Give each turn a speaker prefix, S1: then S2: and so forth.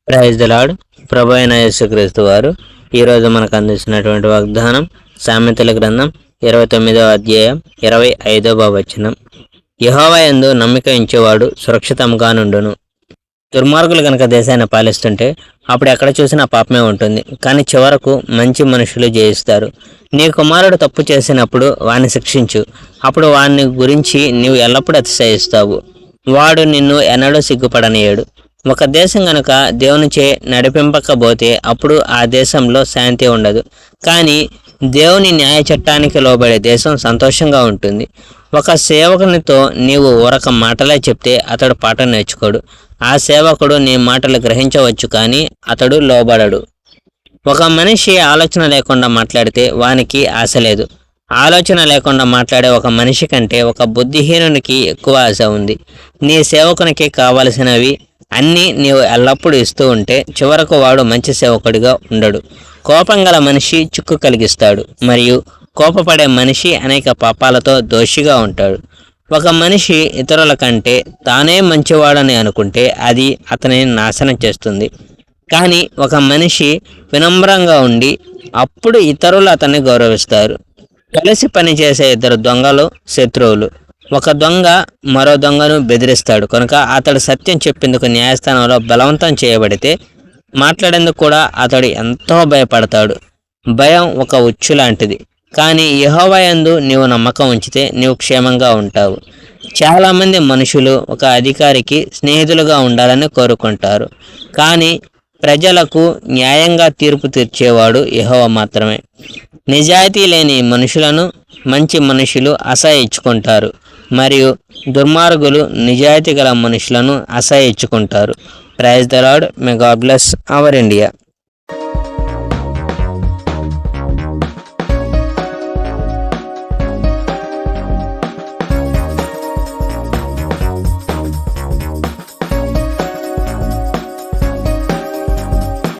S1: Praise the lord. ప్రభు అయిన యేసుక్రీస్తు వారు ఈరోజు మనకు అందిస్తున్నటువంటి వాగ్దానం సామెతల గ్రంథం 29వ అధ్యాయం 25వ వచనం. యెహోవా యందు నమ్మిక ఉంచేవాడు సురక్షితంగా నుండును. దుర్మార్గులు కనుక దేశాన్ని పాలిస్తుంటే అప్పుడు ఎక్కడ చూసినా పాపమే ఉంటుంది, కానీ చివరకు మంచి మనుషులు జయిస్తారు. నీ కుమారుడు తప్పు చేసినప్పుడు వాణ్ణి శిక్షించు, అప్పుడు వాని గురించి నీవు ఎల్లప్పుడూ అతిశయిస్తావు. వాడు నిన్ను ఎన్నడూ సిగ్గుపడనీయడు. ఒక దేశం గనుక దేవునిచే నడిపింపకపోతే అప్పుడు ఆ దేశంలో శాంతి ఉండదు, కానీ దేవుని న్యాయ చట్టానికి లోబడే దేశం సంతోషంగా ఉంటుంది. ఒక సేవకునితో నీవు ఊరక మాటలే చెప్తే అతడు పాఠం నేర్చుకోడు. ఆ సేవకుడు నీ మాటలు గ్రహించవచ్చు, కానీ అతడు లోబడడు. ఒక మనిషి ఆలోచన లేకుండా మాట్లాడితే వానికి ఆశ లేదు. ఆలోచన లేకుండా మాట్లాడే ఒక మనిషి కంటే ఒక బుద్ధిహీనునికి ఎక్కువ ఆశ ఉంది. నీ సేవకునికి కావలసినవి అన్నీ నీవు ఎల్లప్పుడూ ఇస్తూ ఉంటే చివరకు వాడు మంచి సేవకుడిగా ఉండడు. కోపం గల మనిషి చిక్కు కలిగిస్తాడు, మరియు కోపపడే మనిషి అనేక పాపాలతో దోషిగా ఉంటాడు. ఒక మనిషి ఇతరుల కంటే తానే మంచివాడని అనుకుంటే అది అతనిని నాశనం చేస్తుంది, కానీ ఒక మనిషి వినమ్రంగా ఉండి అప్పుడు ఇతరులు అతన్ని గౌరవిస్తారు. కలిసి పనిచేసే ఇద్దరు దొంగలు శత్రువులు. ఒక దొంగ మరో దొంగను బెదిరిస్తాడు కనుక అతడు సత్యం చెప్పేందుకు న్యాయస్థానంలో బలవంతం చేయబడితే మాట్లాడేందుకు కూడా అతడు ఎంతో భయపడతాడు. భయం ఒక ఉచ్చు లాంటిది, కానీ యెహోవా యందు నీవు నమ్మకం ఉంచితే నీవు క్షేమంగా ఉంటావు. చాలామంది మనుషులు ఒక అధికారికి స్నేహితులుగా ఉండాలని కోరుకుంటారు, కానీ ప్రజలకు న్యాయంగా తీర్పు తీర్చేవాడు యెహోవా మాత్రమే. నిజాయితీ లేని మనుషులను మంచి మనుషులు అసహ్యించుకుంటారు, మరియు దుర్మార్గులు నిజాయితీ గల మనుషులను అసహ్యించుకుంటారు. Praise the Lord. May God bless our India.